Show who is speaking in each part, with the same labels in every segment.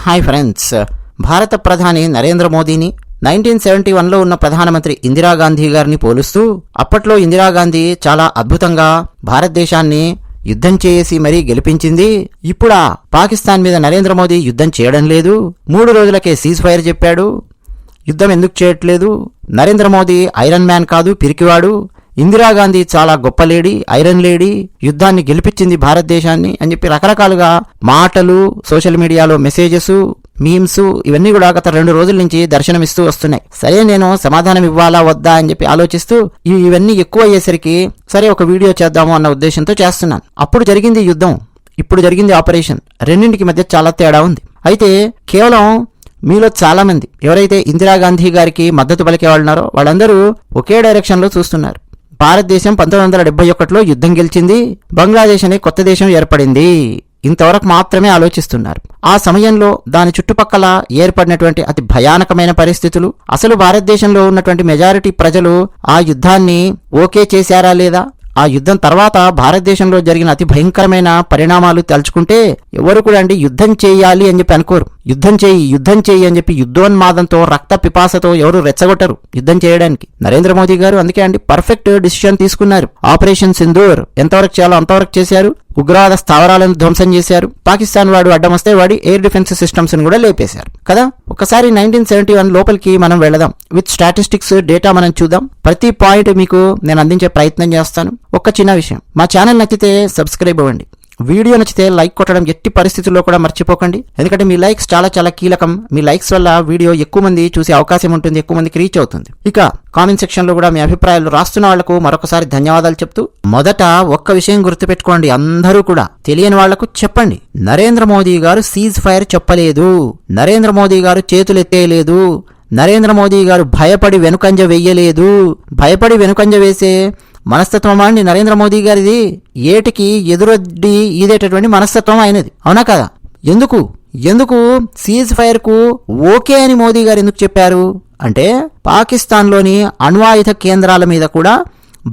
Speaker 1: Hi friends, భారత ప్రధాని నరేంద్ర మోదీని 1971లో ఉన్న ప్రధానమంత్రి ఇందిరాగాంధీ గారిని పోలుస్తూ అప్పట్లో ఇందిరాగాంధీ చాలా అద్భుతంగా భారతదేశాన్ని యుద్ధం చేసి మరీ గెలిపించింది. ఇప్పుడా పాకిస్తాన్ మీద నరేంద్ర మోదీ యుద్ధం చేయడం లేదు, 3 రోజులకే సీజ్ ఫైర్ చెప్పాడు. యుద్ధం ఎందుకు చేయట్లేదు? నరేంద్ర మోదీ ఐరన్ మ్యాన్ కాదు, పిరికివాడు. ఇందిరాగాంధీ చాలా గొప్ప లేడీ, ఐరన్ లేడీ, యుద్ధాన్ని గెలిపించింది భారతదేశాన్ని అని చెప్పి రకరకాలుగా మాటలు, సోషల్ మీడియాలో మెసేజెస్, మీమ్స్ ఇవన్నీ కూడా గత 2 రోజుల నుంచి దర్శనమిస్తూ వస్తున్నాయి. సరే, నేను సమాధానం ఇవ్వాలా వద్దా అని చెప్పి ఆలోచిస్తూ ఇవన్నీ ఎక్కువ అయ్యేసరికి సరే ఒక వీడియో చేద్దాము అన్న ఉద్దేశంతో చేస్తున్నాను. అప్పుడు జరిగింది యుద్ధం, ఇప్పుడు జరిగింది ఆపరేషన్. రెండింటికి మధ్య చాలా తేడా ఉంది. అయితే కేవలం మీలో చాలా మంది ఎవరైతే ఇందిరాగాంధీ గారికి మద్దతు పలికేవాళ్ళున్నారో వాళ్ళందరూ ఒకే డైరెక్షన్లో చూస్తున్నారు. భారతదేశం 1971లో యుద్ధం గెలిచింది, బంగ్లాదేశ్ అనే కొత్త దేశం ఏర్పడింది, ఇంతవరకు మాత్రమే ఆలోచిస్తున్నారు. ఆ సమయంలో దాని చుట్టుపక్కల ఏర్పడినటువంటి అతి భయానకమైన పరిస్థితులు, అసలు భారతదేశంలో ఉన్నటువంటి మెజారిటీ ప్రజలు ఆ యుద్ధాన్ని ఓకే చేశారా లేదా, ఆ యుద్ధం తర్వాత భారతదేశంలో జరిగిన అతి భయంకరమైన పరిణామాలు తలుచుకుంటే ఎవరు కూడా యుద్ధం చేయాలి అని చెప్పి అనుకోరు. యుద్ధం చేయి అని చెప్పి యుద్ధోన్మాదంతో, రక్త పిపాసతో ఎవరు రెచ్చగొట్టరు యుద్ధం చేయడానికి. నరేంద్ర మోదీ గారు అందుకే పర్ఫెక్ట్ డిసిషన్ తీసుకున్నారు. ఆపరేషన్ సింధూర్ ఎంతవరకు చేయాలో అంతవరకు చేశారు. ఉగ్రవాద స్థావరాలను ధ్వంసం చేశారు. పాకిస్తాన్ వాడు అడ్డం వస్తే వాడి ఎయిర్ డిఫెన్స్ సిస్టమ్స్ ని కూడా లేపేశారు కదా. ఒకసారి 1971 లోపలికి మనం వెళదాం. విత్ స్టాటిస్టిక్స్, డేటా మనం చూద్దాం. ప్రతి పాయింట్ మీకు నేను అందించే ప్రయత్నం చేస్తాను. ఒక చిన్న విషయం, మా ఛానల్ నచ్చితే సబ్స్క్రైబ్ అవ్వండి. వీడియో నచ్చితే లైక్ కొట్టడం ఎట్టి పరిస్థితుల్లో కూడా మర్చిపోకండి. ఎందుకంటే మీ లైక్స్ చాలా చాలా కీలకం. మీ లైక్స్ వల్ల వీడియో ఎక్కువ మంది చూసే అవకాశం ఉంటుంది, ఎక్కువ మందికి రీచ్ అవుతుంది. ఇక కామెంట్ సెక్షన్ లో కూడా మీ అభిప్రాయాలు రాస్తున్న వాళ్లకు మరొకసారి ధన్యవాదాలు చెప్తూ, మొదట ఒక్క విషయం గుర్తుపెట్టుకోండి, అందరూ కూడా తెలియని వాళ్లకు చెప్పండి. నరేంద్ర మోదీ గారు సీజ్ ఫైర్ చెప్పలేదు, నరేంద్ర మోదీ గారు చేతులు ఎత్తేయలేదు, నరేంద్ర మోదీ గారు భయపడి వెనుకంజ వెయ్యలేదు. భయపడి వెనుకంజ వేసే మనస్తత్వం అండి నరేంద్ర మోదీ గారిది. ఏటికి ఎదురొడ్డి ఈదేటటువంటి మనస్తత్వం అయినది, అవునా కదా? ఎందుకు సీజ్ ఫైర్ కు ఓకే అని మోదీ గారు ఎందుకు చెప్పారు అంటే, పాకిస్తాన్లోని అణ్వాయుధ కేంద్రాల మీద కూడా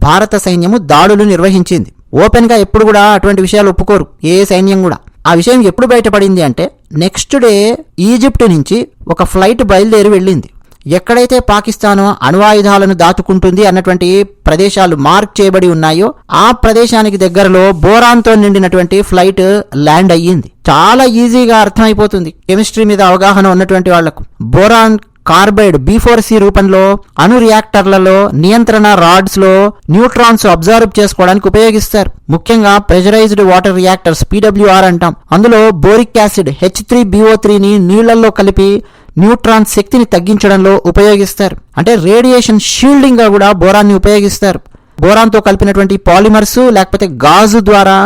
Speaker 1: భారత సైన్యము దాడులు నిర్వహించింది. ఓపెన్ గా ఎప్పుడు కూడా అటువంటి విషయాలు ఒప్పుకోరు ఏ సైన్యం కూడా. ఆ విషయం ఎప్పుడు బయటపడింది అంటే, నెక్స్ట్ డే ఈజిప్ట్ నుంచి ఒక ఫ్లైట్ బయలుదేరి వెళ్ళింది. ఎక్కడైతే పాకిస్తాన్ అణ్వాయుధాలను దాచుకుంటుంది అన్నటువంటి ప్రదేశాలు మార్క్ చేయబడి ఉన్నాయో ఆ ప్రదేశానికి దగ్గరలో బోరాన్తో నిండినటువంటి ఫ్లైట్ ల్యాండ్ అయ్యింది. చాలా ఈజీగా అర్థమైపోతుంది కెమిస్ట్రీ మీద అవగాహన ఉన్నటువంటి వాళ్లకు. బోరాన్ కార్బైడ్ B4C రూపంలో అణు రియాక్టర్లలో, నియంత్రణ రాడ్స్ లో న్యూట్రాన్స్ అబ్జర్వ్ చేసుకోవడానికి ఉపయోగిస్తారు. ముఖ్యంగా ప్రెషరైజ్డ్ వాటర్ రియాక్టర్స్ PWR అంటాం. అందులో బోరిక్ యాసిడ్ H3BO3 ని నీళ్లలో కలిపి న్యూట్రాన్ శక్తిని తగ్గించడంలో ఉపయోగిస్తారు. అంటే రేడియేషన్ షీల్డింగ్ గా కూడా బోరాన్ని ఉపయోగిస్తారు. బోరాన్తో కలిపినటువంటి పాలిమర్స్ లేకపోతే గాజు ద్వారా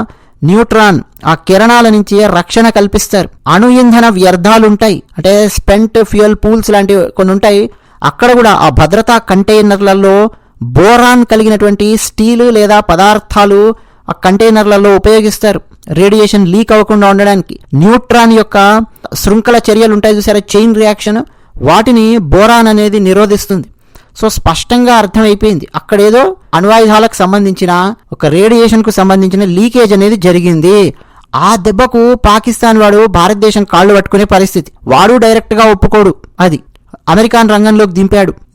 Speaker 1: న్యూట్రాన్ ఆ కిరణాల నుంచి రక్షణ కల్పిస్తారు. అణు ఇంధన వ్యర్థాలుంటాయి, అంటే స్పెంట్ ఫ్యూయల్ పూల్స్ లాంటివి కొన్ని ఉంటాయి. అక్కడ కూడా ఆ భద్రతా కంటైనర్లలో బోరాన్ కలిగినటువంటి స్టీలు లేదా పదార్థాలు ఆ కంటైనర్లలో ఉపయోగిస్తారు రేడియేషన్ లీక్ అవ్వకుండా ఉండడానికి. న్యూట్రాన్ యొక్క శృంఖల చర్యలు ఉంటాయి చూసారా, చైన్ రియాక్షన్, వాటిని బోరాన్ అనేది నిరోధిస్తుంది. సో స్పష్టంగా అర్థమైపోయింది అక్కడేదో అణ్వాయుధాలకు సంబంధించిన ఒక రేడియేషన్ కు సంబంధించిన లీకేజ్ అనేది జరిగింది. ఆ దెబ్బకు పాకిస్తాన్ వాడు భారతదేశం కాళ్లు పట్టుకునే పరిస్థితి. వాడు డైరెక్ట్ గా ఒప్పుకోడు. అది అమెరికాను రంగంలోకి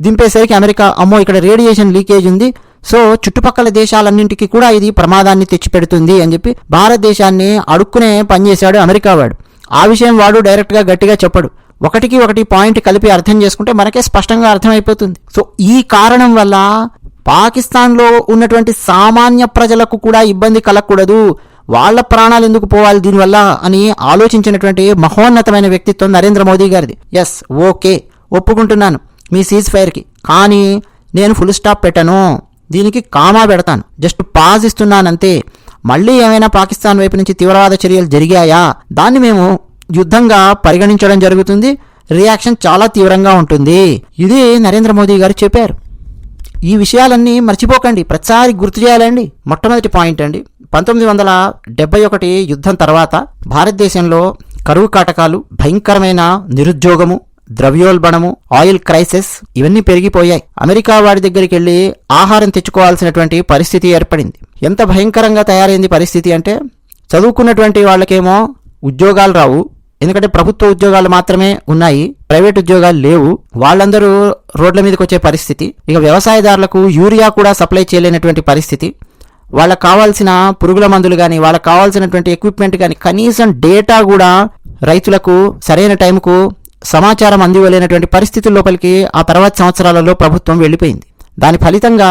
Speaker 1: దింపేసరికి అమెరికా అమ్మో ఇక్కడ రేడియేషన్ లీకేజ్ ఉంది, సో చుట్టుపక్కల దేశాలన్నింటికి కూడా ఇది ప్రమాదాన్ని తెచ్చిపెడుతుంది అని చెప్పి భారతదేశాన్ని అడుక్కునే పనిచేశాడు అమెరికా వాడు. ఆ విషయం వాడు డైరెక్ట్ గా గట్టిగా చెప్పడు. ఒకటికి ఒకటి పాయింట్ కలిపి అర్థం చేసుకుంటే మనకే స్పష్టంగా అర్థమైపోతుంది. సో ఈ కారణం వల్ల పాకిస్తాన్లో ఉన్నటువంటి సామాన్య ప్రజలకు కూడా ఇబ్బంది కలగకూడదు, వాళ్ల ప్రాణాలు ఎందుకు పోవాలి దీనివల్ల అని ఆలోచించినటువంటి మహోన్నతమైన వ్యక్తిత్వం నరేంద్ర మోదీ గారిది. ఎస్, ఓకే, ఒప్పుకుంటున్నాను మీ సీజ్ ఫైర్ కి, కానీ నేను ఫుల్ స్టాప్ పెట్టను, దీనికి కామా పెడతాను, జస్ట్ పాజ్ ఇస్తున్నానంతే. మళ్ళీ ఏమైనా పాకిస్తాన్ వైపు నుంచి తీవ్రవాద చర్యలు జరిగాయా దాన్ని మేము యుద్ధంగా పరిగణించడం జరుగుతుంది, రియాక్షన్ చాలా తీవ్రంగా ఉంటుంది. ఇది నరేంద్ర మోదీ గారు చెప్పారు. ఈ విషయాలన్నీ మర్చిపోకండి, ప్రతిసారి గుర్తు చేయాలండి. మొట్టమొదటి పాయింట్ అండి, 1971 యుద్ధం తర్వాత భారతదేశంలో కరువు కాటకాలు, భయంకరమైన నిరుద్యోగము, ద్రవ్యోల్బణము, ఆయిల్ క్రైసిస్ ఇవన్నీ పెరిగిపోయాయి. అమెరికా వాడి దగ్గరికి వెళ్లి ఆహారం తెచ్చుకోవాల్సినటువంటి పరిస్థితి ఏర్పడింది. ఎంత భయంకరంగా తయారైంది పరిస్థితి అంటే, చదువుకున్నటువంటి వాళ్ళకేమో ఉద్యోగాలు రావు, ఎందుకంటే ప్రభుత్వ ఉద్యోగాలు మాత్రమే ఉన్నాయి, ప్రైవేట్ ఉద్యోగాలు లేవు. వాళ్ళందరూ రోడ్ల మీదకి వచ్చే పరిస్థితి. ఇక వ్యవసాయదారులకు యూరియా కూడా సప్లై చేయలేనటువంటి పరిస్థితి. వాళ్ళకు కావాల్సిన పురుగుల మందులు కానీ, వాళ్ళకు కావాల్సినటువంటి ఎక్విప్మెంట్ కానీ, కనీసం డేటా కూడా రైతులకు సరైన టైంకు సమాచారం అందివ్వలేనటువంటి పరిస్థితుల లోపలికి ఆ తర్వాత సంవత్సరాలలో ప్రభుత్వం వెళ్ళిపోయింది. దాని ఫలితంగా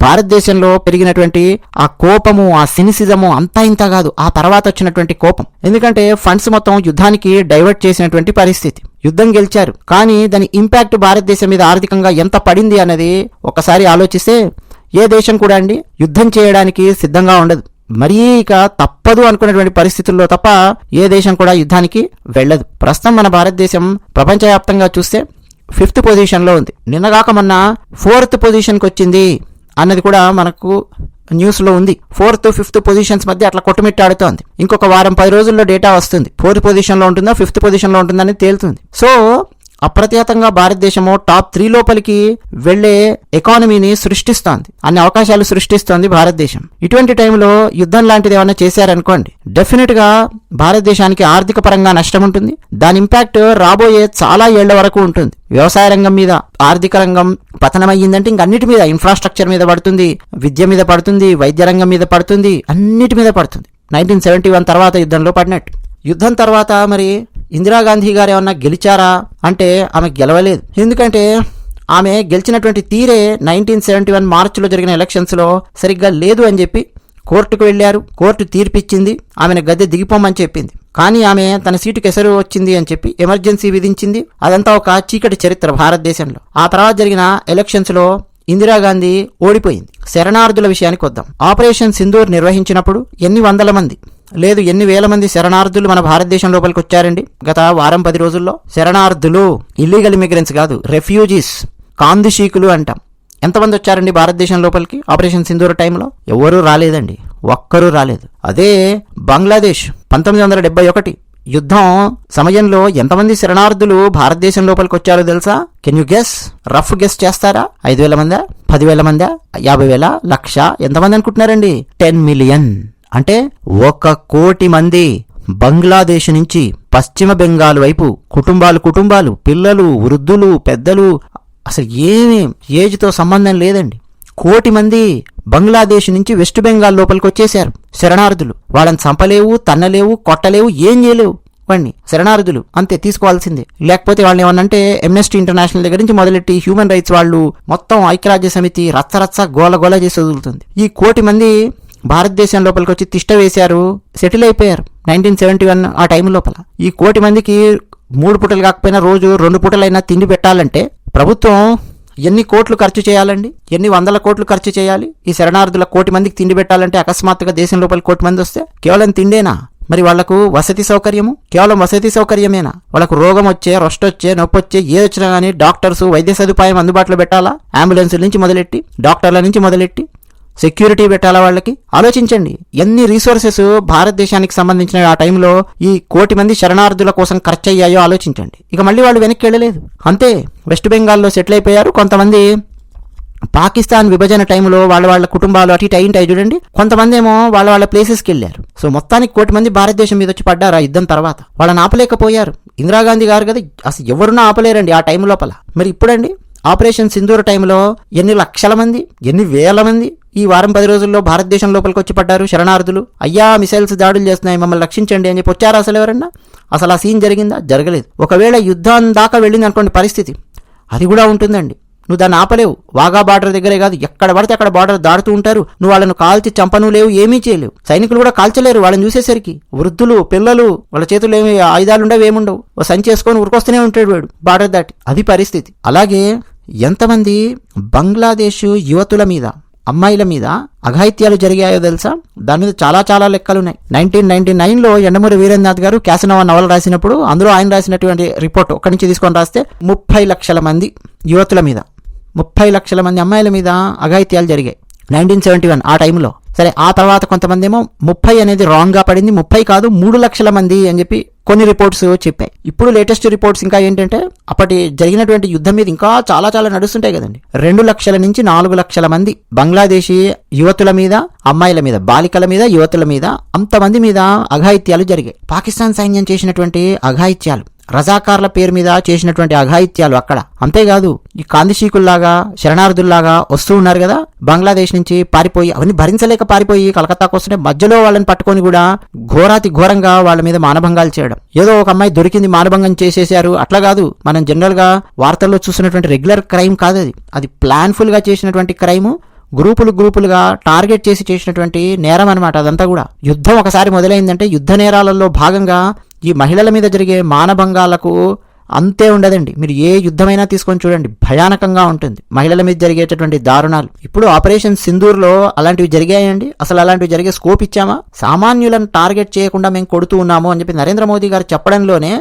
Speaker 1: భారతదేశంలో పెరిగినటువంటి ఆ కోపము, ఆ సినిసిజము అంతా ఇంత కాదు, ఆ తర్వాత వచ్చినటువంటి కోపం. ఎందుకంటే ఫండ్స్ మొత్తం యుద్ధానికి డైవర్ట్ చేసినటువంటి పరిస్థితి. యుద్ధం గెలిచారు, కానీ దాని ఇంపాక్ట్ భారతదేశం మీద ఆర్థికంగా ఎంత పడింది అన్నది ఒకసారి ఆలోచిస్తే ఏ దేశం కూడా అండి యుద్ధం చేయడానికి సిద్ధంగా ఉండదు. మరీ ఇక తప్పదు అనుకున్నటువంటి పరిస్థితుల్లో తప్ప ఏ దేశం కూడా యుద్ధానికి వెళ్ళదు. ప్రస్తుతం మన భారతదేశం ప్రపంచవ్యాప్తంగా చూస్తే 5th పొజిషన్లో ఉంది. నిన్నగాక మొన్న 4th పొజిషన్కి వచ్చింది అన్నది కూడా మనకు న్యూస్లో ఉంది. 4th, 5th పొజిషన్స్ మధ్య అట్లా కొట్టుమిట్టాడుతోంది. ఇంకొక వారం 10 రోజుల్లో డేటా వస్తుంది. 4th పొజిషన్లో ఉంటుందా 5th పొజిషన్లో ఉంటుందని తేలుతుంది. సో అప్రతిహతంగా భారతదేశము టాప్ 3 లోపలికి వెళ్లే ఎకానమీని సృష్టిస్తోంది, అన్ని అవకాశాలు సృష్టిస్తోంది భారతదేశం. ఇటువంటి టైంలో యుద్ధం లాంటిది ఏమన్నా చేశారనుకోండి, డెఫినెట్ గా భారతదేశానికి ఆర్థిక పరంగా నష్టం ఉంటుంది. దాని ఇంపాక్ట్ రాబోయే చాలా ఏళ్ల వరకు ఉంటుంది. వ్యవసాయ రంగం మీద, ఆర్థిక రంగం పతనమయ్యిందంటే ఇంక అన్నిటి మీద, ఇన్ఫ్రాస్ట్రక్చర్ మీద పడుతుంది, విద్య మీద పడుతుంది, వైద్య రంగం మీద పడుతుంది, అన్నిటి మీద పడుతుంది. 1971 తర్వాత యుద్ధంలో పడినట్టు. యుద్ధం తర్వాత మరి ఇందిరాగాంధీ గారు ఏమన్నా గెలిచారా అంటే ఆమె గెలవలేదు. ఎందుకంటే ఆమె గెలిచినటువంటి తీరే 1971 మార్చిలో జరిగిన ఎలక్షన్స్లో సరిగ్గా లేదు అని చెప్పి కోర్టుకు వెళ్లారు. కోర్టు తీర్పిచ్చింది, ఆమెను గద్దె దిగిపోమని చెప్పింది. కానీ ఆమె తన సీటుకి ఎసరు వచ్చింది అని చెప్పి ఎమర్జెన్సీ విధించింది. అదంతా ఒక చీకటి చరిత్ర భారతదేశంలో. ఆ తర్వాత జరిగిన ఎలక్షన్స్లో ఇందిరాగాంధీ ఓడిపోయింది. శరణార్థుల విషయానికి వద్దాం. ఆపరేషన్ సింధూర్ నిర్వహించినప్పుడు ఎన్ని వందల మంది లేదు ఎన్ని వేల మంది శరణార్థులు మన భారతదేశం లోపలికి వచ్చారండి గత వారం 10 రోజుల్లో. శరణార్థులు, ఇల్లీగల్ ఇమిగ్రెంట్స్ కాదు, రెఫ్యూజీస్, కాందిశీకులు అంటాం. ఎంతమంది వచ్చారండి భారతదేశం లోపలికి ఆపరేషన్ సింధూర్ టైంలో? ఎవరూ రాలేదండి, ఒక్కరూ రాలేదు. అదే బంగ్లాదేశ్ 1971 యుద్ధం సమయంలో ఎంతమంది శరణార్థులు భారతదేశం లోపలికి వచ్చారో తెలుసా? Can you guess? Rough guess చేస్తారా? 5,000 మందా, 10,000 మందా, 50,000, 1,00,000? ఎంతమంది అనుకుంటున్నారండి? 10 మిలియన్. అంటే 1 కోటి మంది బంగ్లాదేశ్ నుంచి పశ్చిమ బెంగాల్ వైపు కుటుంబాలు, పిల్లలు, వృద్ధులు, పెద్దలు, అసలు ఏమీ ఏజ్తో సంబంధం లేదండి. 1 కోటి మంది బంగ్లాదేశ్ నుంచి వెస్ట్ బెంగాల్ లోపలికి వచ్చేశారు శరణార్థులు. వాళ్ళని చంపలేవు, తన్నలేవు, కొట్టలేవు, ఏం చేయలేవు. వాడిని శరణార్థులు అంతే, తీసుకోవాల్సిందే. లేకపోతే వాళ్ళని ఏమన్నంటే ఎమ్నెస్టీ ఇంటర్నేషనల్ దగ్గర నుంచి మొదలెట్టి హ్యూమన్ రైట్స్ వాళ్ళు మొత్తం ఐక్యరాజ్య సమితి రచ్చ గోల చేసి వదులుతుంది. ఈ 1 కోటి మంది భారతదేశం లోపలికి వచ్చి తిష్ట వేశారు, సెటిల్ అయిపోయారు 1971 ఆ టైం లోపల. ఈ 1 కోటి మందికి 3 పూటలు కాకపోయినా రోజు 2 పూటలైనా తిండి పెట్టాలంటే ప్రభుత్వం ఎన్ని కోట్లు ఖర్చు చేయాలండి? ఎన్ని వందల కోట్లు ఖర్చు చేయాలి? ఈ శరణార్థుల 1 కోటి మందికి తిండి పెట్టాలంటే అకస్మాత్తుగా దేశం లోపల 1 కోటి మంది వస్తే కేవలం తిండేనా? మరి వాళ్లకు వసతి సౌకర్యము కేవలం వసతి సౌకర్యమేనా? వాళ్ళకు రోగం వచ్చే, రొష్టొచ్చే, నొప్పొచ్చే, ఏదొచ్చినా కానీ డాక్టర్స్, వైద్య సదుపాయం అందుబాటులో పెట్టాలా? అంబులెన్సుల నుంచి మొదలెట్టి, డాక్టర్ల నుంచి మొదలెట్టి, సెక్యూరిటీ పెట్టాలా వాళ్ళకి? ఆలోచించండి, ఎన్ని రీసోర్సెస్ భారతదేశానికి సంబంధించిన ఆ టైంలో ఈ 1 కోటి మంది శరణార్థుల కోసం ఖర్చు అయ్యాయో ఆలోచించండి. ఇక మళ్ళీ వాళ్ళు వెనక్కి వెళ్ళలేదు, అంతే వెస్ట్ బెంగాల్లో సెటిల్ అయిపోయారు. కొంతమంది పాకిస్తాన్ విభజన టైంలో వాళ్ళ కుటుంబాలు అటు ఇటు అయింటాయి చూడండి, కొంతమంది ఏమో వాళ్ళ ప్లేసెస్కి వెళ్ళారు. సో మొత్తానికి 1 కోటి మంది భారతదేశం మీద వచ్చి పడ్డారు ఆ యుద్ధం తర్వాత. వాళ్ళని ఆపలేకపోయారు. ఇందిరాగాంధీ గారు కదా అసలు ఎవరున్నా ఆపలేరండి ఆ టైం లోపల. మరి ఇప్పుడండి ఆపరేషన్ సింధూర్ టైంలో ఎన్ని లక్షల మంది, ఎన్ని వేల మంది ఈ వారం 10 రోజుల్లో భారతదేశం లోపలికి వచ్చి పడ్డారు శరణార్థులు. అయ్యా మిసైల్స్ దాడులు చేస్తున్నాయి, మమ్మల్ని రక్షించండి అని చెప్పి వచ్చారా అసలు ఎవరన్నా? అసలు ఆ సీన్ జరిగిందా? జరగలేదు. ఒకవేళ యుద్ధం దాకా వెళ్ళింది అనుకోండి పరిస్థితి, అది కూడా ఉంటుందండి. నువ్వు దాన్ని ఆపలేవు. వాగా బార్డర్ దగ్గరే కాదు, ఎక్కడ పడితే అక్కడ బార్డర్ దాడుతూ ఉంటారు. నువ్వు వాళ్ళను కాల్చి చంపను లేవు, ఏమీ చేయలేవు. సైనికులు కూడా కాల్చలేరు వాళ్ళని చూసేసరికి. వృద్ధులు, పిల్లలు, వాళ్ళ చేతులు ఏమి ఆయుధాలు ఉండవు, ఏముండవు. ఓ సంచి చేసుకొని ఉరికొస్తూనే ఉంటాడు వాడు బార్డర్ దాటి. అది పరిస్థితి. అలాగే ఎంతమంది బంగ్లాదేశ్ యువతుల మీద, అమ్మాయిల మీద అఘాయిత్యాలు జరిగాయో తెలుసా? దాని మీద చాలా లెక్కలున్నాయి. 1999లో యండమూరి వీరేంద్రనాథ్ గారు క్యాసనోవా నవల రాసినప్పుడు అందులో ఆయన రాసినటువంటి రిపోర్ట్ ఒక్కడి నుంచి తీసుకొని రాస్తే 30 లక్షల మంది యువతుల మీద, 30 లక్షల మంది అమ్మాయిల మీద అఘాయిత్యాలు జరిగాయి. 1971 ఆ టైంలో. సరే, ఆ తర్వాత కొంతమంది ఏమో 30 అనేది రాంగ్ గా పడింది, 30 కాదు 3 లక్షల మంది అని చెప్పి కొన్ని రిపోర్ట్స్ చెప్పాయి. ఇప్పుడు లేటెస్ట్ రిపోర్ట్స్ ఇంకా ఏంటంటే అప్పటి జరిగినటువంటి యుద్ధం మీద ఇంకా చాలా చాలా నడుస్తుంటాయి కదండి. 2 లక్షల నుంచి 4 లక్షల మంది బంగ్లాదేశీ యువతుల మీద, అమ్మాయిల మీద, బాలికల మీద, యువతుల మీద, అంతమంది మీద అఘాయిత్యాలు జరిగాయి. పాకిస్తాన్ సైన్యం చేసినటువంటి అఘాయిత్యాలు, రజాకార్ల పేరు మీద చేసినటువంటి అఘాయిత్యాలు అక్కడ. అంతేకాదు, ఈ కాందిశీకుల్లాగా శరణార్థుల్లాగా వస్తూ ఉన్నారు కదా బంగ్లాదేశ్ నుంచి పారిపోయి, అవన్నీ భరించలేక పారిపోయి కలకత్తాకు వస్తుంటే మధ్యలో వాళ్ళని పట్టుకొని కూడా ఘోరాతి ఘోరంగా వాళ్ళ మీద మానభంగాలు చేయడం. ఏదో ఒక అమ్మాయి దొరికింది మానభంగం చేసేశారు అట్లా కాదు. మనం జనరల్ గా వార్తల్లో చూసినటువంటి రెగ్యులర్ క్రైమ్ కాదు అది ప్లాన్ఫుల్ గా చేసినటువంటి క్రైమ్, గ్రూపులుగా టార్గెట్ చేసి చేసినటువంటి నేరం అనమాట అదంతా కూడా. యుద్ధం ఒకసారి మొదలైందంటే యుద్ధ నేరాలలో భాగంగా ఈ మహిళల మీద జరిగే మానభంగాలకు అంతే ఉండదండి. మీరు ఏ యుద్ధమైనా తీసుకొని చూడండి, భయానకంగా ఉంటుంది మహిళల మీద జరిగేటటువంటి దారుణాలు. ఇప్పుడు ఆపరేషన్ సింధూర్లో అలాంటివి జరిగాయండి? అసలు అలాంటివి జరిగే స్కోప్ ఇచ్చామా? సామాన్యులను టార్గెట్ చేయకుండా మేము కొడుతూ ఉన్నాము అని చెప్పి నరేంద్ర మోదీ గారు చెప్పడంలోనే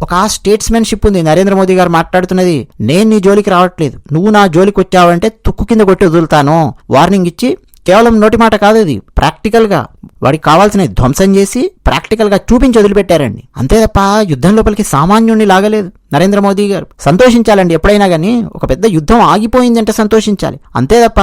Speaker 1: ఒక స్టేట్స్మెన్షిప్ ఉంది. నరేంద్ర మోదీ గారు మాట్లాడుతున్నది, నేను నీ జోలికి రావట్లేదు, నువ్వు నా జోలికి వచ్చావంటే తుక్కు కింద కొట్టి వదులుతాను వార్నింగ్ ఇచ్చి, కేవలం నోటి మాట కాదు అది, ప్రాక్టికల్ గా వాడికి కావాల్సిన ధ్వంసం చేసి ప్రాక్టికల్ గా చూపించి వదిలిపెట్టారండి. అంతే తప్ప యుద్ధం లోపలికి సామాన్యుణ్ణి లాగలేదు నరేంద్ర మోదీ గారు. సంతోషించాలండి ఎప్పుడైనా కానీ, ఒక పెద్ద యుద్ధం ఆగిపోయిందంటే సంతోషించాలి. అంతే తప్ప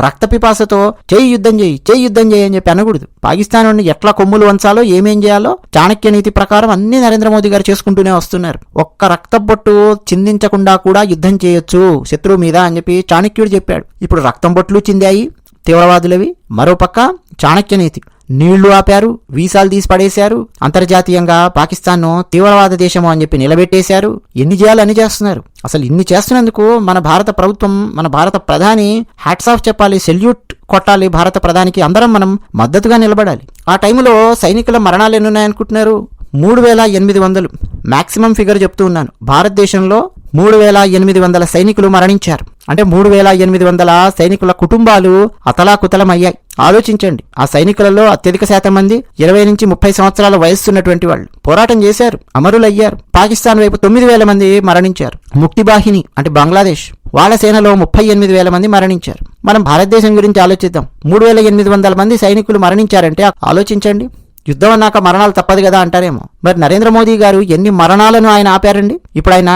Speaker 1: రక్త పిపాసతో చేయి యుద్ధం చేయి అని చెప్పి అనకూడదు. పాకిస్తాన్ ఎట్లా కొమ్ములు వంచాలో, ఏమేం చేయాలో చాణక్య నీతి ప్రకారం అన్ని నరేంద్ర మోదీ గారు చేసుకుంటూనే వస్తున్నారు. ఒక్క రక్త బొట్టు చిందించకుండా కూడా యుద్ధం చేయొచ్చు శత్రువు మీద అని చెప్పి చాణక్యుడు చెప్పాడు. ఇప్పుడు రక్తం బొట్లు చిందాయి తీవ్రవాదులవి. మరోపక్క చాణక్య నీతి, నీళ్లు ఆపారు, వీసాలు తీసి పడేశారు, అంతర్జాతీయంగా పాకిస్తాన్ను తీవ్రవాద దేశము అని చెప్పి నిలబెట్టేశారు. ఎన్ని చేయాలో అన్ని చేస్తున్నారు. అసలు ఇన్ని చేస్తున్నందుకు మన భారత ప్రభుత్వం, మన భారత ప్రధాని హ్యాట్స్ ఆఫ్ చెప్పాలి, సెల్యూట్ కొట్టాలి భారత ప్రధానికి. అందరం మనం మద్దతుగా నిలబడాలి. ఆ టైంలో సైనికుల మరణాలు ఎన్నున్నాయనుకుంటున్నారు? 3800 మాక్సిమం ఫిగర్ చెప్తూ ఉన్నాను. భారతదేశంలో 3800 సైనికులు మరణించారు. అంటే 3800 సైనికుల కుటుంబాలు అతలాకుతలమయ్యాయి. ఆలోచించండి, ఆ సైనికులలో అత్యధిక శాతం మంది 20 నుంచి 30 సంవత్సరాల వయస్సున్నటువంటి వాళ్ళు. పోరాటం చేశారు, అమరులయ్యారు. పాకిస్తాన్ వైపు 9000 మంది మరణించారు. ముక్తిబాహిని అంటే బంగ్లాదేశ్, వాళ్ళ సేనలో 38,000 మంది మరణించారు. మనం భారతదేశం గురించి ఆలోచిద్దాం. 3800 మంది సైనికులు మరణించారంటే ఆలోచించండి. యుద్ధం అన్నాక మరణాలు తప్పదు కదా అంటారేమో. మరి నరేంద్ర మోదీ గారు ఎన్ని మరణాలను ఆయన ఆపారండి. ఇప్పుడు ఆయన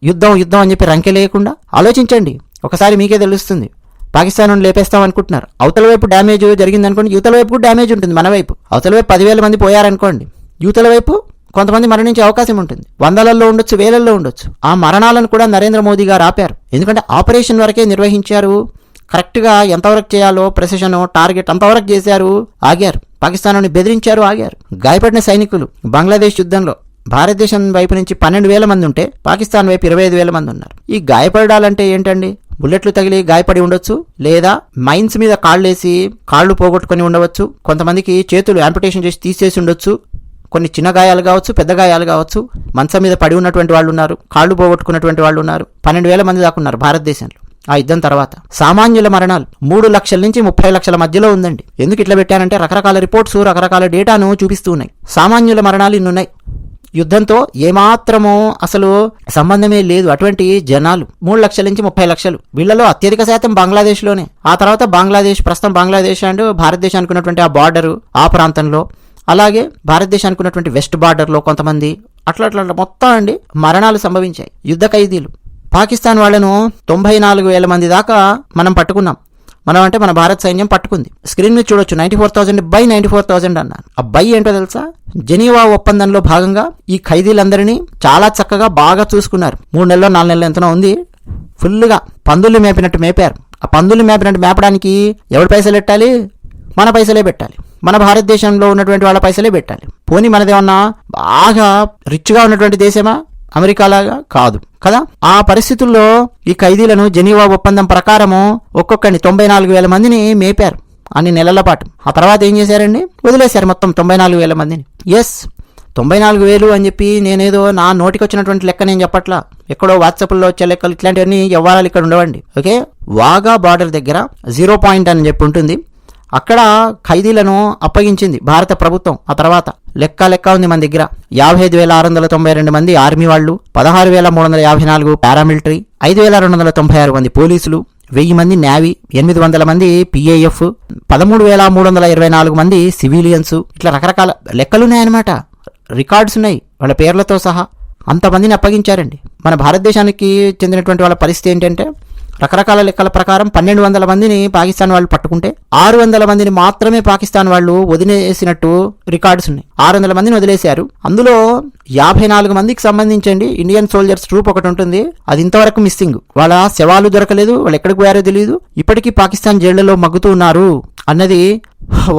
Speaker 1: యుద్ధం అని చెప్పి రంకె లేకుండా ఆలోచించండి, ఒకసారి మీకే తెలుస్తుంది. పాకిస్తాన్ లేపేస్తాం అనుకుంటున్నారు, అవతల వైపు డ్యామేజ్ జరిగిందనుకోండి, యువతల వైపు కూడా డ్యామేజ్ ఉంటుంది. మన వైపు అవతల వైపు 10,000 మంది పోయారనుకోండి, యువతల వైపు కొంతమంది మరణించే అవకాశం ఉంటుంది. 100లలో ఉండొచ్చు, 1000ల్లో ఉండొచ్చు. ఆ మరణాలను కూడా నరేంద్ర మోదీ గారు ఆపారు. ఎందుకంటే ఆపరేషన్ వరకే నిర్వహించారు. కరెక్ట్గా ఎంతవరకు చేయాలో ప్రెసిషన్, టార్గెట్ అంతవరకు చేశారు, ఆగారు. పాకిస్తాన్ బెదిరించారు, ఆగారు. గాయపడిన సైనికులు బంగ్లాదేశ్ యుద్ధంలో భారతదేశం వైపు నుంచి 12,000 మంది ఉంటే పాకిస్తాన్ వైపు 25,000 మంది ఉన్నారు. ఈ గాయపడాలంటే ఏంటండి? బుల్లెట్లు తగిలి గాయపడి ఉండొచ్చు, లేదా మైన్స్ మీద కాళ్ళేసి కాళ్ళు పోగొట్టుకుని ఉండవచ్చు. కొంతమందికి చేతులు యాంపిటేషన్ చేసి తీసేసి ఉండొచ్చు. కొన్ని చిన్న గాయాలు కావచ్చు, పెద్ద గాయాలు కావచ్చు. మంచం మీద పడి ఉన్నటువంటి వాళ్ళు ఉన్నారు, కాళ్ళు పోగొట్టుకున్నటువంటి వాళ్ళు ఉన్నారు. 12,000 మంది దాకా ఉన్నారు భారతదేశంలో. ఆ యుద్ధం తర్వాత సామాన్యుల మరణాలు 3 లక్షల నుంచి 30 లక్షల మధ్యలో ఉందండి. ఎందుకు ఇట్లా పెట్టానంటే రకరకాల రిపోర్ట్స్, రకరకాల డేటాను చూపిస్తూ ఉన్నాయి. సామాన్యుల మరణాలు ఇన్నున్నాయి. యుద్ధంతో ఏమాత్రమో అసలు సంబంధమే లేదు అటువంటి జనాలు 3 లక్షల నుంచి 30 లక్షలు. వీళ్ళలో అత్యధిక శాతం బంగ్లాదేశ్లోనే. ఆ తర్వాత బంగ్లాదేశ్, ప్రస్తుతం బంగ్లాదేశ్ అండ్ భారతదేశానికి ఉన్నటువంటి ఆ బార్డరు, ఆ ప్రాంతంలో, అలాగే భారతదేశానికి ఉన్నటువంటి వెస్ట్ బార్డర్లో కొంతమంది, అట్లా మొత్తం అండి మరణాలు సంభవించాయి. యుద్ధ ఖైదీలు పాకిస్తాన్ వాళ్లను 94,000 మంది దాకా మనం పట్టుకున్నాం. మనం అంటే మన భారత సైన్యం పట్టుకుంది. స్క్రీన్ మీద చూడొచ్చు, 94,000/94,000 అన్నారు. ఆ బై ఏంటో తెలుసా? జెనీవా ఒప్పందంలో భాగంగా ఈ ఖైదీలందరినీ చాలా చక్కగా బాగా చూసుకున్నారు. 3 నెలల్లో 4 నెలలు ఎంతనో ఉంది, ఫుల్గా పందుల్ని మేపినట్టు మేపారు. ఆ పందుల్ని మేపినట్టు మేపడానికి ఎవరి పైసలు పెట్టాలి? మన పైసలే పెట్టాలి. మన భారతదేశంలో ఉన్నటువంటి వాళ్ళ పైసలే పెట్టాలి. పోనీ మనదేమన్నా బాగా రిచ్గా ఉన్నటువంటి దేశమా? అమెరికాలాగా కాదు కదా. ఆ పరిస్థితుల్లో ఈ ఖైదీలను జెనీవా ఒప్పందం ప్రకారము ఒక్కొక్కరిని 94,000 మందిని మేపారు అన్ని నెలల పాటు. ఆ తర్వాత ఏం చేశారండి? వదిలేశారు మొత్తం 94,000 మందిని. 94,000 అని చెప్పి నేనేదో నా నోటికి వచ్చినటువంటి లెక్క నేను చెప్పట్లా. ఎక్కడో వాట్సాప్లో వచ్చే లెక్కలు, ఇట్లాంటివన్నీ వ్యవహారాలు ఇక్కడ ఉండవండి. ఓకే, వాగా బార్డర్ దగ్గర 0 పాయింట్ అని చెప్పి ఉంటుంది. అక్కడ ఖైదీలను అప్పగించింది భారత ప్రభుత్వం. ఆ తర్వాత లెక్క ఉంది మన దగ్గర. 55,692 మంది ఆర్మీ వాళ్ళు, 16,354 పారామిలిటరీ, 5,296 మంది పోలీసులు, 1000 మంది నేవీ, 800 మంది పిఏఎఫ్, 13,324 మంది సివిలియన్స్, ఇట్లా రకరకాల లెక్కలున్నాయన్నమాట, రికార్డ్స్ ఉన్నాయి వాళ్ళ పేర్లతో సహా. అంతమందిని అప్పగించారండి. మన భారతదేశానికి చెందినటువంటి వాళ్ళ పరిస్థితి ఏంటంటే, రకరకాల లెక్కల ప్రకారం 1200 మందిని పాకిస్తాన్ వాళ్ళు పట్టుకుంటే 600 మందిని మాత్రమే పాకిస్తాన్ వాళ్ళు వదిలేసినట్టు రికార్డ్స్ ఉన్నాయి. 600 మందిని వదిలేశారు. అందులో 54 మందికి సంబంధించండి ఇండియన్ సోల్జర్స్ ట్రూప్ ఒకటి ఉంటుంది, అది ఇంతవరకు మిస్సింగ్. వాళ్ళ శవాలు దొరకలేదు, వాళ్ళు ఎక్కడికి పోయారో తెలియదు, ఇప్పటికీ పాకిస్తాన్ జైళ్లలో మగ్గుతూ ఉన్నారు అన్నది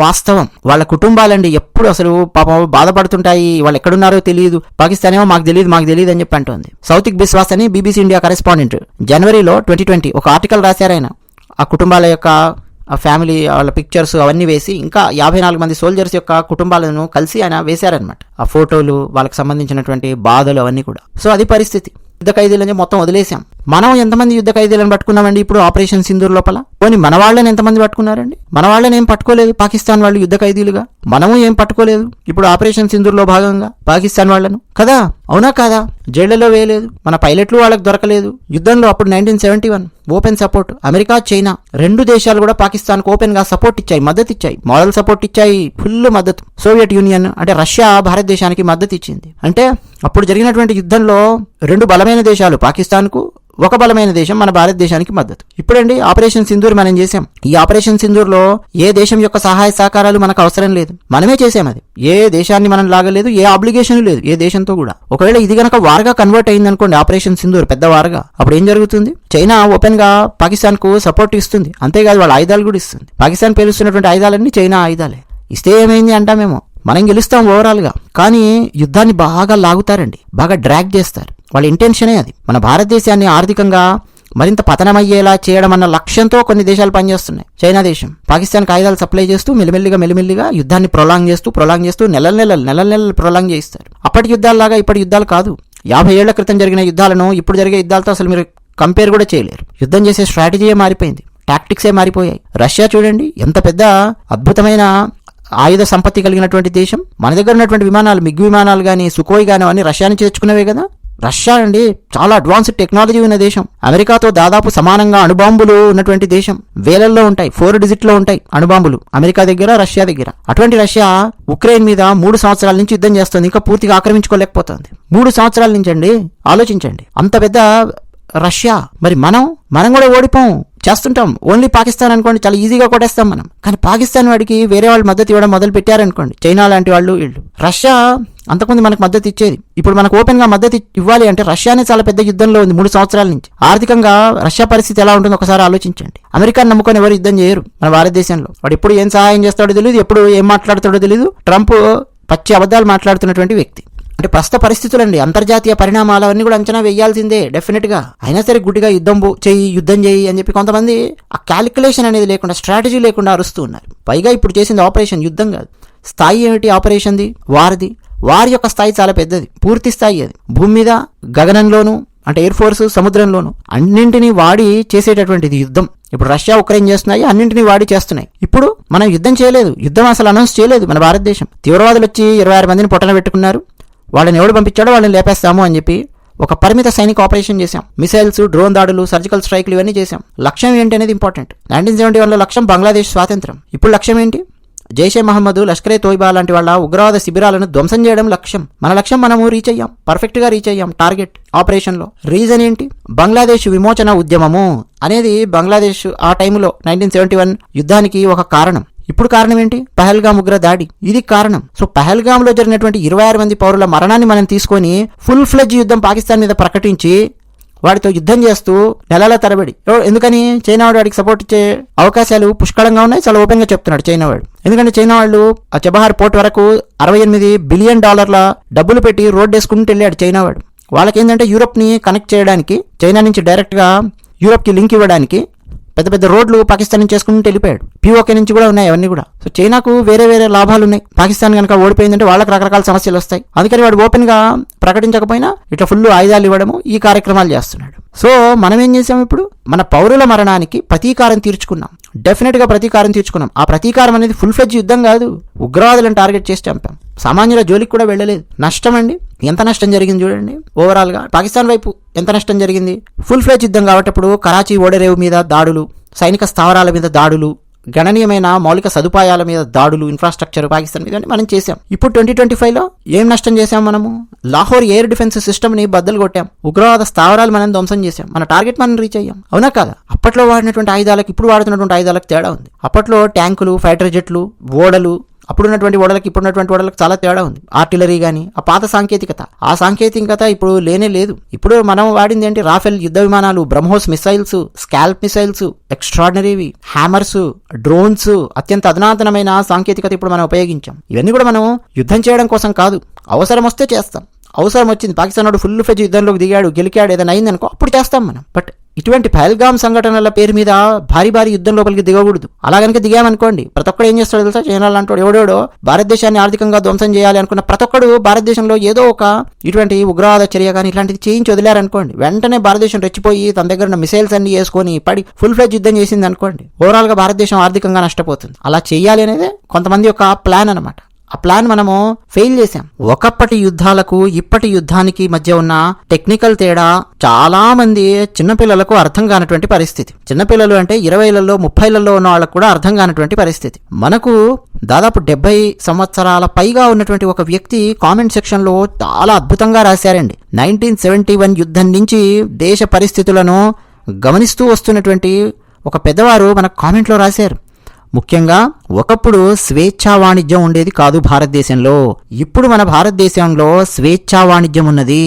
Speaker 1: వాస్తవం. వాళ్ళ కుటుంబాలండి ఎప్పుడు అసలు పాపం బాధపడుతుంటాయి, వాళ్ళు ఎక్కడున్నారో తెలియదు. పాకిస్తాన్ ఏమో మాకు తెలియదు అని చెప్పి అంటోంది. సౌతిక్ బిస్వాస్ అని బీబీసీ ఇండియా కరెస్పాండెంట్ జనవరిలో 2020 ఒక ఆర్టికల్ రాశారు ఆయన. ఆ కుటుంబాల యొక్క ఆ ఫ్యామిలీ వాళ్ళ పిక్చర్స్ అవన్నీ వేసి, ఇంకా 54 మంది సోల్జర్స్ యొక్క కుటుంబాలను కలిసి ఆయన వేశారనమాట. ఆ ఫోటోలు, వాళ్ళకి సంబంధించినటువంటి బాధలు అవన్నీ కూడా. సో అది పరిస్థితి. యుద్ధ ఖైదీలని మొత్తం వదిలేసాం. మనం ఎంతమంది యుద్ధ ఖైదీలను పట్టుకున్నామండి ఇప్పుడు ఆపరేషన్ సింధూర్ లోపల? పోనీ మన వాళ్ళని ఎంతమంది పట్టుకున్నారండి? మన వాళ్ళని ఏం పట్టుకోలేదు పాకిస్తాన్ వాళ్ళు యుద్ధ ఖైదీలుగా, మనము ఏం పట్టుకోలేదు ఇప్పుడు ఆపరేషన్ సింధూర్ లో భాగంగా పాకిస్తాన్ వాళ్లను, కదా? అవునా కాదా? జైళ్లలో వేయలేదు, మన పైలట్లు వాళ్ళకి దొరకలేదు. యుద్ధంలో అప్పుడు 1971 ఓపెన్ సపోర్ట్, అమెరికా చైనా 2 దేశాలు కూడా పాకిస్తాన్ కు ఓపెన్ గా సపోర్ట్ ఇచ్చాయి, మద్దతు ఇచ్చాయి, మోరల్ సపోర్ట్ ఇచ్చాయి, ఫుల్ మద్దతు. సోవియట్ యూనియన్ అంటే రష్యా భారతదేశానికి మద్దతు ఇచ్చింది. అంటే అప్పుడు జరిగినటువంటి యుద్ధంలో 2 బలమైన దేశాలు పాకిస్తాన్ కు, ఒక బలమైన దేశం మన భారతదేశానికి మద్దతు. ఇప్పుడండి ఆపరేషన్ సింధూర్ మనం చేసాం. ఈ ఆపరేషన్ సింధూర్ లో ఏ దేశం యొక్క సహాయ సహకారాలు మనకు అవసరం లేదు, మనమే చేసాం. అది ఏ దేశాన్ని మనం లాగలేదు, ఏ ఆబ్లిగేషన్ లేదు ఏ దేశంతో కూడా. ఒకవేళ ఇది గనక వార్గా కన్వర్ట్ అయింది అనుకోండి, ఆపరేషన్ సింధూర్ పెద్ద వార్గా, అప్పుడు ఏం జరుగుతుంది? చైనా ఓపెన్ గా పాకిస్తాన్ కు సపోర్ట్ ఇస్తుంది, అంతేకాదు వాళ్ళ ఆయుధాలు కూడా ఇస్తుంది. పాకిస్తాన్ పేలుస్తున్నటువంటి ఆయుధాలన్నీ చైనా ఆయుధాలే. ఇస్తే ఏమైంది అంటామేమో, మనం గెలుస్తాం ఓవరాల్ గా, కానీ యుద్ధాన్ని బాగా లాగుతారండి, బాగా డ్రాగ్ చేస్తారు. వాళ్ళ ఇంటెన్షనే అది. మన భారతదేశాన్ని ఆర్థికంగా మరింత పతనమయ్యేలా చేయడం అన్న లక్ష్యంతో కొన్ని దేశాలు పనిచేస్తున్నాయి. చైనా దేశం పాకిస్తాన్కి ఆయుధాలు సప్లై చేస్తూ మెల్లిమెల్లిగా యుద్ధాన్ని ప్రొలాంగ్ చేస్తూ నెలలు ప్రొలాంగ్ చేయిస్తారు. అప్పటి యుద్ధాలలాగా ఇప్పటి యుద్ధాలు కాదు. 50 ఏళ్ల క్రితం జరిగిన యుద్ధాలను ఇప్పుడు జరిగే యుద్ధాలతో అసలు మీరు కంపేర్ కూడా చేయలేరు. యుద్ధం చేసే స్ట్రాటజీయే మారిపోయింది, టాక్టిక్సే మారిపోయాయి. రష్యా చూడండి ఎంత పెద్ద అద్భుతమైన ఆయుధ సంపత్తి కలిగినటువంటి దేశం. మన దగ్గర ఉన్నటువంటి విమానాలు, మిగ్ విమానాలు కానీ, సుఖోయ్ కానీ అవన్నీ రష్యా నుంచి తెచ్చుకున్నవే కదా. రష్యా అండి చాలా అడ్వాన్స్డ్ టెక్నాలజీ ఉన్న దేశం. అమెరికాతో దాదాపు సమానంగా అణుబాంబులు ఉన్నటువంటి దేశం. వేలల్లో ఉంటాయి, 4 డిజిట్లో ఉంటాయి అణుబాంబులు అమెరికా దగ్గర, రష్యా దగ్గర. అటువంటి రష్యా ఉక్రెయిన్ మీద 3 సంవత్సరాల నుంచి యుద్ధం చేస్తుంది, ఇంకా పూర్తిగా ఆక్రమించుకోలేకపోతుంది. 3 సంవత్సరాల నుంచి అండి, ఆలోచించండి అంత పెద్ద రష్యా. మరి మనం కూడా ఓడిపోం, చేస్తుంటాం. ఓన్లీ పాకిస్తాన్ అనుకోండి చాలా ఈజీగా కొట్టేస్తాం మనం. కానీ పాకిస్తాన్ వాడికి వేరే వాళ్ళు మద్దతు ఇవ్వడం మొదలు పెట్టారనుకోండి, చైనా లాంటి వాళ్ళు వీళ్ళు. రష్యా అంతకుముందు మనకు మద్దతు ఇచ్చేది, ఇప్పుడు మనకు ఓపెన్ గా మద్దతు ఇవ్వాలి అంటే రష్యానే చాలా పెద్ద యుద్ధంలో ఉంది 3 సంవత్సరాల నుంచి. ఆర్థికంగా రష్యా పరిస్థితి ఎలా ఉంటుందో ఒకసారి ఆలోచించండి. అమెరికాను నమ్ముకొని ఎవరు యుద్ధం చేయరు మన భారతదేశంలో. వాడు ఎప్పుడు ఏం సహాయం చేస్తాడో తెలియదు, ఎప్పుడు ఏం మాట్లాడతాడో తెలియదు. ట్రంప్ పచ్చి అబద్ధాలు మాట్లాడుతున్నటువంటి వ్యక్తి. అంటే ప్రస్తుత పరిస్థితులండి, అంతర్జాతీయ పరిణామాలు అవన్నీ కూడా అంచనా వేయాల్సిందే డెఫినెట్ గా. అయినా సరే గుడ్డిగా యుద్ధం చేయి అని చెప్పి కొంతమంది ఆ క్యాలిక్యులేషన్ అనేది లేకుండా, స్ట్రాటజీ లేకుండా అరుస్తూ ఉన్నారు. పైగా ఇప్పుడు చేసింది ఆపరేషన్, యుద్ధం కాదు. స్థాయి ఏమిటి ఆపరేషన్ది? వారి యొక్క స్థాయి చాలా పెద్దది, పూర్తి స్థాయి అది. భూమి మీద, గగనంలోను, అంటే ఎయిర్ ఫోర్స్, సముద్రంలోను అన్నింటినీ వాడి చేసేటటువంటిది యుద్ధం. ఇప్పుడు రష్యా ఉక్రెయిన్ చేస్తున్నాయి, అన్నింటినీ వాడి చేస్తున్నాయి. ఇప్పుడు మనం యుద్ధం చేయలేదు, యుద్ధం అసలు అనౌన్స్ చేయలేదు మన భారతదేశం. తీవ్రవాదులు వచ్చి 26 మందిని పొట్టన పెట్టుకున్నారు. వాళ్ళని ఎవడు పంపించాడో వాళ్ళని లేపేస్తాము అని చెప్పి ఒక పరిమిత సైనిక ఆపరేషన్ చేశాం. మిసైల్స్, డ్రోన్ దాడులు, సర్జికల్ స్ట్రైక్లు ఇవన్నీ చేశాం. లక్ష్యం ఏంటి అనేది ఇంపార్టెంట్. 1971లో లక్ష్యం బంగ్లాదేశ్ స్వాతంత్రం. ఇప్పుడు లక్ష్యం ఏంటి? జైషే మహమ్మద్, లష్కరే తోయిబా లాంటి వాళ్ళ ఉగ్రవాద శిబిరాలను ధ్వంసం చేయడం లక్ష్యం. మన లక్ష్యం మనము రీచ్ అయ్యాం, పర్ఫెక్ట్ గా రీచ్ అయ్యాం టార్గెట్ ఆపరేషన్ లో. రీజన్ ఏంటి? బంగ్లాదేశ్ విమోచన ఉద్యమము అనేది బంగ్లాదేశ్ ఆ టైంలో 1971 యుద్ధానికి ఒక కారణం. ఇప్పుడు కారణం ఏంటి? పహల్గామ్ ఉగ్ర దాడి, ఇది కారణం. సో పహల్గామ్ లో జరిగినటువంటి 26 మంది పౌరుల మరణాన్ని మనం తీసుకొని ఫుల్ ఫ్లెడ్జ్ యుద్ధం పాకిస్తాన్ మీద ప్రకటించి వాడితో యుద్ధం చేస్తూ నెలల తరబడి. ఎందుకని? చైనా వాడు వాడికి సపోర్ట్ ఇచ్చే అవకాశాలు పుష్కలంగా ఉన్నాయి, చాలా ఓపెన్ గా చెప్తున్నాడు చైనా వాడు. ఎందుకంటే చైనా వాళ్ళు ఆ చబహార్ పోర్ట్ వరకు $68 బిలియన్ డబ్బులు పెట్టి రోడ్ వేసుకుంటూ వెళ్ళాడు చైనా వాడు. వాళ్ళకేంటంటే యూరోప్ ని కనెక్ట్ చేయడానికి, చైనా నుంచి డైరెక్ట్ గా యూరోప్ కి లింక్ ఇవ్వడానికి పెద్ద పెద్ద రోడ్లు పాకిస్తాన్ నుంచి చేసుకుంటూ వెళ్ళిపోయాడు. పిఓకే నుంచి కూడా ఉన్నాయి అవన్నీ కూడా. సో చైనాకు వేరే వేరే లాభాలు ఉన్నాయి. పాకిస్తాన్ కనుక ఓడిపోయిందంటే వాళ్ళకి రకరకాల సమస్యలు వస్తాయి. అందుకని వాడు ఓపెన్ గా ప్రకటించకపోయినా ఇట్లా ఫుల్ ఆయుధాలు ఇవ్వడము, ఈ కార్యక్రమాలు చేస్తున్నాడు. సో మనం ఏం చేసాం, ఇప్పుడు మన పౌరుల మరణానికి ప్రతీకారం తీర్చుకున్నాం. డెఫినెట్ గా ప్రతీకారం తీర్చుకున్నాం. ఆ ప్రతీకారం అనేది ఫుల్ ఫ్లెడ్జ్ యుద్ధం కాదు, ఉగ్రవాదులను టార్గెట్ చేసి చంపాం. సామాన్యుల జోలికి కూడా వెళ్ళలేదు. నష్టం అండి, ఎంత నష్టం జరిగింది చూడండి. ఓవరాల్ గా పాకిస్తాన్ వైపు ఎంత నష్టం జరిగింది. ఫుల్ ఫ్లెడ్జ్ యుద్ధం కాబట్టి అప్పుడు కరాచీ ఓడరేవు మీద దాడులు, సైనిక స్థావరాల మీద దాడులు, గణనీయమైన మౌలిక సదుపాయాల మీద దాడులు, ఇన్ఫ్రాస్ట్రక్చర్ పాకిస్తాన్ మీద మనం చేశాం. ఇప్పుడు 2025లో ఏం నష్టం చేశాం మనము? లాహోర్ ఎయిర్ డిఫెన్స్ సిస్టమ్ ని బద్దలు కొట్టాం. ఉగ్రవాద స్థావరాలు మనం ధ్వంసం చేశాం. మన టార్గెట్ మనం రీచ్ అయ్యాం. అవునా కాదా? అప్పట్లో వాడినటువంటి ఆయుధాలకు ఇప్పుడు వాడుతున్నటువంటి ఆయుధాలకు తేడా ఉంది. అప్పట్లో ట్యాంకులు, ఫైటర్ జెట్లు, ఓడలు, అప్పుడున్నటువంటి ఓడలకి ఇప్పుడున్నటువంటి ఓడలకు చాలా తేడా ఉంది. ఆర్టిలరీ కానీ ఆ పాత సాంకేతికత, ఆ సాంకేతికత ఇప్పుడు లేనే లేదు. ఇప్పుడు మనం వాడింది ఏంటి? రాఫెల్ యుద్ధ విమానాలు, బ్రహ్మోస్ మిసైల్స్, స్కాల్ప్ మిసైల్స్, ఎక్స్ట్రాడినరీవి, హ్యామర్స్, డ్రోన్స్, అత్యంత అధునాతనమైన సాంకేతికత ఇప్పుడు మనం ఉపయోగించాం. ఇవన్నీ కూడా మనం యుద్ధం చేయడం కోసం కాదు, అవసరం వస్తే చేస్తాం. అవసరం వచ్చింది, పాకిస్తాన్ వాడు ఫుల్ ఫ్లెడ్జ్ యుద్ధంలోకి దిగాడు, గెలికాడు, ఏదైనా అయిందనుకో అప్పుడు చేస్తాం మనం. బట్ ఇటువంటి పహల్గామ్ సంఘటనల పేరు మీద భారీ యుద్ధం లోపలికి దిగకూడదు. అలా కనుక దిగామనుకోండి, ప్రతి ఒక్కడు ఏం చేస్తాడో తెలుసా? చైనా లాంటి ఎవడో భారతదేశాన్ని ఆర్థికంగా ధ్వంసం చేయాలి అనుకున్న ప్రతి ఒక్కడు భారతదేశంలో ఏదో ఒక ఇటువంటి ఉగ్రవాద చర్య కానీ ఇట్లాంటిది చేయించి వదిలేరనుకోండి, వెంటనే భారతదేశం రెచ్చిపోయి తన దగ్గర ఉన్న మిసైల్స్ అన్ని వేసుకొని పడి ఫుల్ ఫ్లెడ్జ్ యుద్ధం చేసింది అనుకోండి, ఓవరాల్ గా భారతదేశం ఆర్థికంగా నష్టపోతుంది. అలా చేయాలి అనేది కొంతమంది యొక్క ప్లాన్ అనమాట. ఆ ప్లాన్ మనము ఫెయిల్ చేశాం. ఒకప్పటి యుద్ధాలకు ఇప్పటి యుద్ధానికి మధ్య ఉన్న టెక్నికల్ తేడా చాలా మంది చిన్నపిల్లలకు అర్థం కానటువంటి పరిస్థితి. చిన్నపిల్లలు అంటే 20లలో 30లలో ఉన్న వాళ్ళకు కూడా అర్థం కానటువంటి పరిస్థితి. మనకు దాదాపు 70 సంవత్సరాల పైగా ఉన్నటువంటి ఒక వ్యక్తి కామెంట్ సెక్షన్ లో చాలా అద్భుతంగా రాశారండి. 1971 యుద్ధం నుంచి దేశ పరిస్థితులను గమనిస్తూ వస్తున్నటువంటి ఒక పెద్దవారు మనకు కామెంట్లో రాశారు. ముఖ్యంగా ఒకప్పుడు స్వేచ్ఛా వాణిజ్యం ఉండేది కాదు భారతదేశంలో, ఇప్పుడు మన భారతదేశంలో స్వేచ్ఛా వాణిజ్యం ఉన్నది,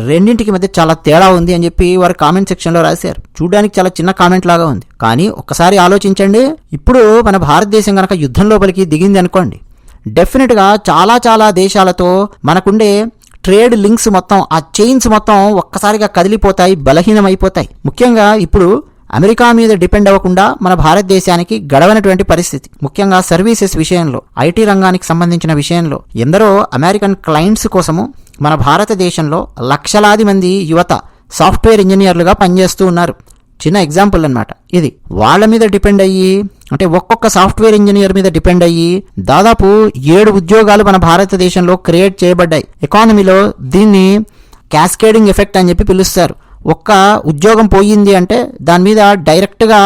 Speaker 1: రెండింటికి మధ్య చాలా తేడా ఉంది అని చెప్పి వారు కామెంట్ సెక్షన్లో రాశారు. చూడడానికి చాలా చిన్న కామెంట్ లాగా ఉంది, కానీ ఒక్కసారి ఆలోచించండి. ఇప్పుడు మన భారతదేశం కనుక యుద్ధం లోపలికి దిగింది అనుకోండి, డెఫినెట్గా చాలా దేశాలతో మనకుండే ట్రేడ్ లింక్స్ మొత్తం, ఆ చైన్స్ మొత్తం ఒక్కసారిగా కదిలిపోతాయి, బలహీనమైపోతాయి. ముఖ్యంగా ఇప్పుడు అమెరికా మీద డిపెండ్ అవ్వకుండా మన భారతదేశానికి గడవనటువంటి పరిస్థితి. ముఖ్యంగా సర్వీసెస్ విషయంలో, ఐటీ రంగానికి సంబంధించిన విషయంలో ఎందరో అమెరికన్ క్లయింట్స్ కోసము మన భారతదేశంలో లక్షలాది మంది యువత సాఫ్ట్వేర్ ఇంజనీర్లుగా పనిచేస్తూ ఉన్నారు. చిన్న ఎగ్జాంపుల్ అన్నమాట ఇది. వాళ్ళ మీద డిపెండ్ అయ్యి, అంటే ఒక్కొక్క సాఫ్ట్వేర్ ఇంజనీర్ మీద డిపెండ్ అయ్యి దాదాపు 7 ఉద్యోగాలు మన భారతదేశంలో క్రియేట్ చేయబడ్డాయి. ఎకానమీలో దీన్ని క్యాస్కేడింగ్ ఎఫెక్ట్ అని చెప్పి పిలుస్తారు. ఒక్క ఉద్యోగం పోయింది అంటే దాని మీద డైరెక్ట్గా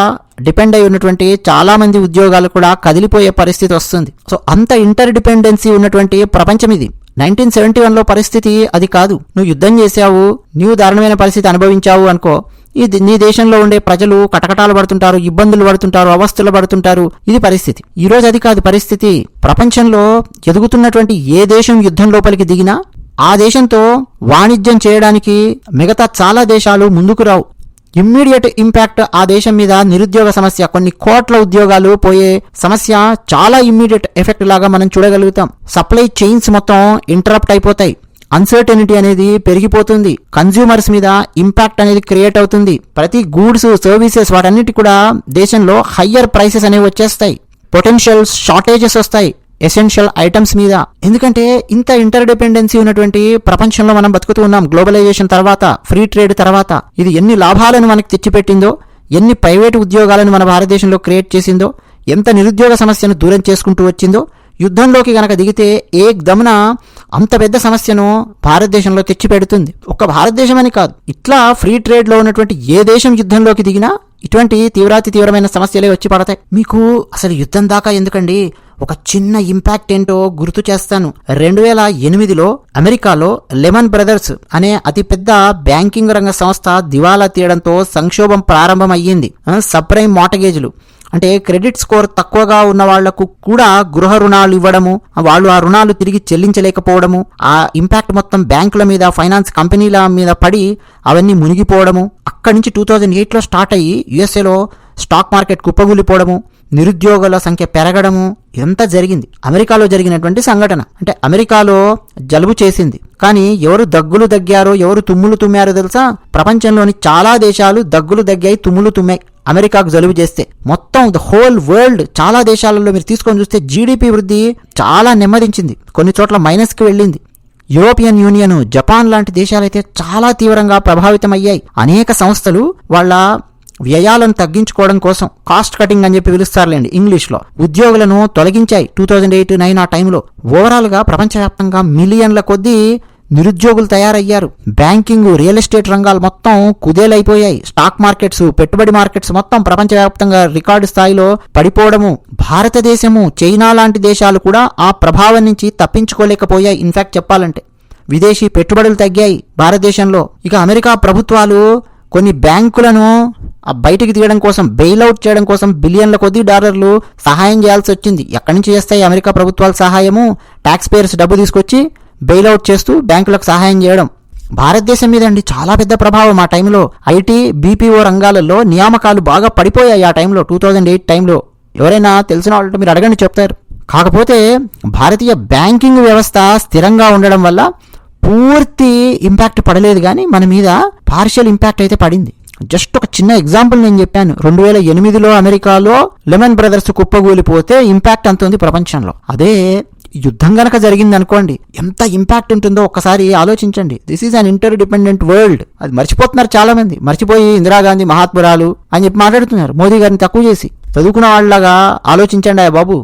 Speaker 1: డిపెండ్ అయి ఉన్నటువంటి చాలా మంది ఉద్యోగాలు కూడా కదిలిపోయే పరిస్థితి వస్తుంది. సో అంత ఇంటర్ డిపెండెన్సీ ఉన్నటువంటి ప్రపంచం ఇది. 1971లో పరిస్థితి అది కాదు. నువ్వు యుద్ధం చేశావు, నీవు దారుణమైన పరిస్థితి అనుభవించావు అనుకో, ఇది నీ దేశంలో ఉండే ప్రజలు కటకటాలు పడుతుంటారు, ఇబ్బందులు పడుతుంటారు, అవస్థలు పడుతుంటారు. ఇది పరిస్థితి. ఈరోజు అది కాదు పరిస్థితి. ప్రపంచంలో ఎదుగుతున్నటువంటి ఏ దేశం యుద్ధం లోపలికి దిగినా ఆ దేశంతో వాణిజ్యం చేయడానికి మిగతా చాలా దేశాలు ముందుకు రావు. ఇమ్మీడియట్ ఇంపాక్ట్ ఆ దేశం మీద నిరుద్యోగ సమస్య, కొన్ని కోట్ల ఉద్యోగాలు పోయే సమస్య చాలా ఇమ్మీడియట్ ఎఫెక్ట్ లాగా మనం చూడగలుగుతాం. సప్లై చైన్స్ మొత్తం ఇంటరప్ట్ అయిపోతాయి, అన్సర్టనిటీ అనేది పెరిగిపోతుంది, కన్స్యూమర్స్ మీద ఇంపాక్ట్ అనేది క్రియేట్ అవుతుంది. ప్రతి గూడ్స్, సర్వీసెస్ వాటన్నిటి కూడా దేశంలో హయ్యర్ ప్రైసెస్ అనేవి వచ్చేస్తాయి, పొటెన్షియల్ షార్టేజెస్ వస్తాయి ఎసెన్షియల్ ఐటమ్స్ మీద. ఎందుకంటే ఇంత ఇంటర్ డిపెండెన్సీ ఉన్నటువంటి ప్రపంచంలో మనం బతుకుతూ ఉన్నాం. గ్లోబలైజేషన్ తర్వాత, ఫ్రీ ట్రేడ్ తర్వాత ఇది ఎన్ని లాభాలను మనకు తెచ్చిపెట్టిందో, ఎన్ని ప్రైవేటు ఉద్యోగాలను మన భారతదేశంలో క్రియేట్ చేసిందో, ఎంత నిరుద్యోగ సమస్యను దూరం చేసుకుంటూ వచ్చిందో. యుద్ధంలోకి గనక దిగితే ఏకదమున అంత పెద్ద సమస్యను భారతదేశంలో తెచ్చిపెడుతుంది. ఒక్క భారతదేశం అని కాదు, ఇట్లా ఫ్రీ ట్రేడ్లో ఉన్నటువంటి ఏ దేశం యుద్ధంలోకి దిగినా ఇటువంటి తీవ్రమైన సమస్యలే వచ్చి పడతాయి. మీకు అసలు యుద్ధం దాకా ఎందుకండి, ఒక చిన్న ఇంపాక్ట్ ఏంటో గుర్తు చేస్తాను. 2008లో అమెరికాలో లెమన్ బ్రదర్స్ అనే అతిపెద్ద బ్యాంకింగ్ రంగ సంస్థ దివాలా తీయడంతో సంక్షోభం ప్రారంభం అయ్యింది. సబ్ప్రైమ్ మార్టగేజ్లు అంటే క్రెడిట్ స్కోర్ తక్కువగా ఉన్న వాళ్లకు కూడా గృహ రుణాలు ఇవ్వడము, వాళ్ళు ఆ రుణాలు తిరిగి చెల్లించలేకపోవడము, ఆ ఇంపాక్ట్ మొత్తం బ్యాంకుల మీద, ఫైనాన్స్ కంపెనీల మీద పడి అవన్నీ మునిగిపోవడము. అక్కడి నుంచి 2008లో స్టార్ట్ అయ్యి యుఎస్ఏలో స్టాక్ మార్కెట్ కుప్పగూలిపోవడము, నిరుద్యోగుల సంఖ్య పెరగడము, ఎంత జరిగింది. అమెరికాలో జరిగినటువంటి సంఘటన. అంటే అమెరికాలో జలుబు చేసింది, కానీ ఎవరు దగ్గులు దగ్గారో, ఎవరు తుమ్ములు తుమ్మారో తెలుసా? ప్రపంచంలోని చాలా దేశాలు దగ్గులు దగ్గాయి, తుమ్ములు తుమ్మాయి. అమెరికాకు జలుబు చేస్తే మొత్తం ద హోల్ వరల్డ్ చాలా దేశాలలో మీరు తీసుకొని చూస్తే జీడిపి వృద్ధి చాలా నెమ్మదించింది, కొన్ని చోట్ల మైనస్కి వెళ్ళింది. యూరోపియన్ యూనియన్, జపాన్ లాంటి దేశాలైతే చాలా తీవ్రంగా ప్రభావితమయ్యాయి. అనేక సంస్థలు వాళ్ళ వ్యయాలను తగ్గించుకోవడం కోసం కాస్ట్ కటింగ్ అని చెప్పి పిలుస్తారులేండి ఇంగ్లీష్లో, ఉద్యోగులను తొలగించాయి 2008-9 ఆ టైంలో. ఓవరాల్గా ప్రపంచవ్యాప్తంగా మిలియన్ల కొద్దీ నిరుద్యోగులు తయారయ్యారు. బ్యాంకింగ్, రియల్ ఎస్టేట్ రంగాలు మొత్తం కుదేలైపోయాయి. స్టాక్ మార్కెట్స్, పెట్టుబడి మార్కెట్స్ మొత్తం ప్రపంచవ్యాప్తంగా రికార్డు స్థాయిలో పడిపోవడము. భారతదేశము, చైనా లాంటి దేశాలు కూడా ఆ ప్రభావం నుంచి తప్పించుకోలేకపోయాయి. ఇన్ఫాక్ట్ చెప్పాలంటే విదేశీ పెట్టుబడులు తగ్గాయి భారతదేశంలో. ఇక అమెరికా ప్రభుత్వాలు కొన్ని బ్యాంకులను బయటికి తీయడం కోసం, బెయిల్అవుట్ చేయడం కోసం బిలియన్ల కొద్దీ డాలర్లు సహాయం చేయాల్సి వచ్చింది. ఎక్కడి నుంచి చేస్తాయి అమెరికా ప్రభుత్వాల సహాయము? ట్యాక్స్ పేయర్స్ డబ్బు తీసుకొచ్చి బెయిల్అవుట్ చేస్తూ బ్యాంకులకు సహాయం చేయడం. భారతదేశం మీద అండి చాలా పెద్ద ప్రభావం ఆ టైంలో. ఐటీ, బీపీఓ రంగాలలో నియామకాలు బాగా పడిపోయాయి ఆ టైంలో, 2008 టైంలో. ఎవరైనా తెలిసిన వాళ్ళతో మీరు అడగండి చెప్తారు. కాకపోతే భారతీయ బ్యాంకింగ్ వ్యవస్థ స్థిరంగా ఉండడం వల్ల పూర్తి ఇంపాక్ట్ పడలేదు, కానీ మన మీద పార్షియల్ ఇంపాక్ట్ అయితే పడింది. జస్ట్ ఒక చిన్న ఎగ్జాంపుల్ నేను చెప్పాను. 2008లో అమెరికాలో లెమన్ బ్రదర్స్ కుప్పగూలిపోతే ఇంపాక్ట్ అంత ఉంది ప్రపంచంలో. అదే యుద్ధం గనక జరిగింది అనుకోండి, ఎంత ఇంపాక్ట్ ఉంటుందో ఒక్కసారి ఆలోచించండి. This is an inter dependent world. అది మర్చిపోతున్నారు చాలా మంది. మర్చిపోయి ఇందిరాగాంధీ మహాత్మురాలు అని చెప్పి మాట్లాడుతున్నారు, మోదీ గారిని తక్కువ చేసి. చదువుకున్న వాళ్ళలాగా ఆలోచించండి బాబు,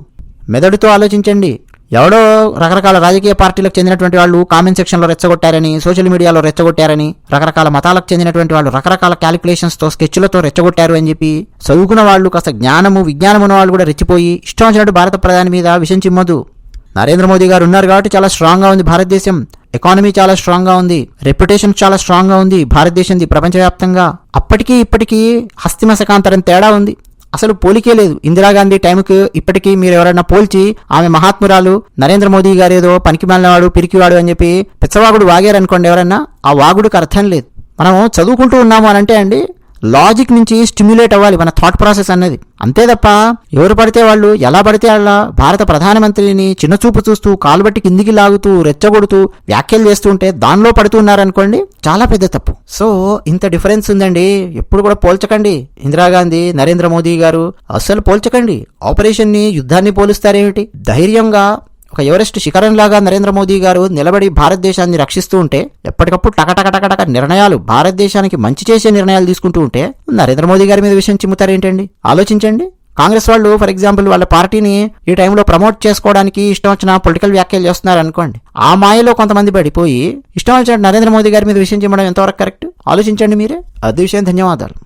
Speaker 1: మెదడుతో ఆలోచించండి. ఎవడో రకరకాల రాజకీయ పార్టీలకు చెందినటువంటి వాళ్ళు కామెంట్ సెక్షన్లో రెచ్చగొట్టారని, సోషల్ మీడియాలో రెచ్చగొట్టారని, రకరకాల మతాలకు చెందినటువంటి వాళ్ళు రకరకాల క్యాలిక్యులేషన్స్తో, స్కెచ్లతో రెచ్చగొట్టారు అని చెప్పి చదువుకున్న వాళ్ళు, కాస్త జ్ఞానము విజ్ఞానం ఉన్న వాళ్ళు కూడా రెచ్చిపోయి ఇష్టం వచ్చినట్టు భారత ప్రధాని మీద విషం చిమ్మొద్దు. నరేంద్ర మోదీ గారు ఉన్నారు కాబట్టి చాలా స్ట్రాంగ్గా ఉంది భారతదేశం. ఎకానమీ చాలా స్ట్రాంగ్గా ఉంది, రెప్యుటేషన్ చాలా స్ట్రాంగ్గా ఉంది భారతదేశంది ప్రపంచవ్యాప్తంగా. అప్పటికీ ఇప్పటికీ హస్తిమశకాంతరం తేడా ఉంది. అసలు పోలికే లేదు. ఇందిరాగాంధీ టైంకి ఇప్పటికీ మీరు ఎవరైనా పోల్చి ఆమె మహాత్మురాలు, నరేంద్ర మోదీ గారు ఏదో పనికిమాలినవాడు, పిరికివాడు అని చెప్పి పిచ్చవాగుడు వాగారనుకోండి ఎవరన్నా, ఆ వాగుడికి అర్థం లేదు. మనం చదువుకుంటూ ఉన్నాము అని అంటే అండి, లాజిక్ నుంచి స్టిమ్యులేట్ అవ్వాలి మన థాట్ ప్రాసెస్ అన్నది. అంతే తప్ప ఎవరు పడితే వాళ్ళు, ఎలా పడితే అలా భారత ప్రధానమంత్రిని చిన్నచూపు చూస్తూ, కాలుబట్టి కిందికి లాగుతూ, రెచ్చగొడుతూ వ్యాఖ్యలు చేస్తూ ఉంటే దానిలో పడుతున్నారనుకోండి, చాలా పెద్ద తప్పు. సో ఇంత డిఫరెన్స్ ఉందండి. ఎప్పుడు కూడా పోల్చకండి ఇందిరాగాంధీ, నరేంద్ర మోదీ గారు. అస్సలు పోల్చకండి. ఆపరేషన్ని, యుద్ధాన్ని పోలుస్తారేమిటి? ధైర్యంగా ఒక ఎవరెస్ట్ శిఖరంలాగా నరేంద్ర మోదీ గారు నిలబడి భారతదేశాన్ని రక్షిస్తూ ఉంటే, ఎప్పటికప్పుడు టకటకటకటక నిర్ణయాలు, భారతదేశానికి మంచి చేసే నిర్ణయాలు తీసుకుంటూ ఉంటే నరేంద్ర మోదీ గారి మీద విషయం చిమ్ముతారేంటండి? ఆలోచించండి. కాంగ్రెస్ వాళ్ళు ఫర్ ఎగ్జాంపుల్ వాళ్ళ పార్టీని ఈ టైంలో ప్రమోట్ చేసుకోవడానికి ఇష్టం వచ్చిన పొలిటికల్ వ్యాఖ్యలు చేస్తున్నారు అనుకోండి, ఆ మాయలో కొంతమంది పడిపోయి ఇష్టం వచ్చినట్టు నరేంద్ర మోదీ గారి మీద విషయం చిమ్మడం ఎంతవరకు కరెక్ట్? ఆలోచించండి మీరే. అది విషయం. ధన్యవాదాలు.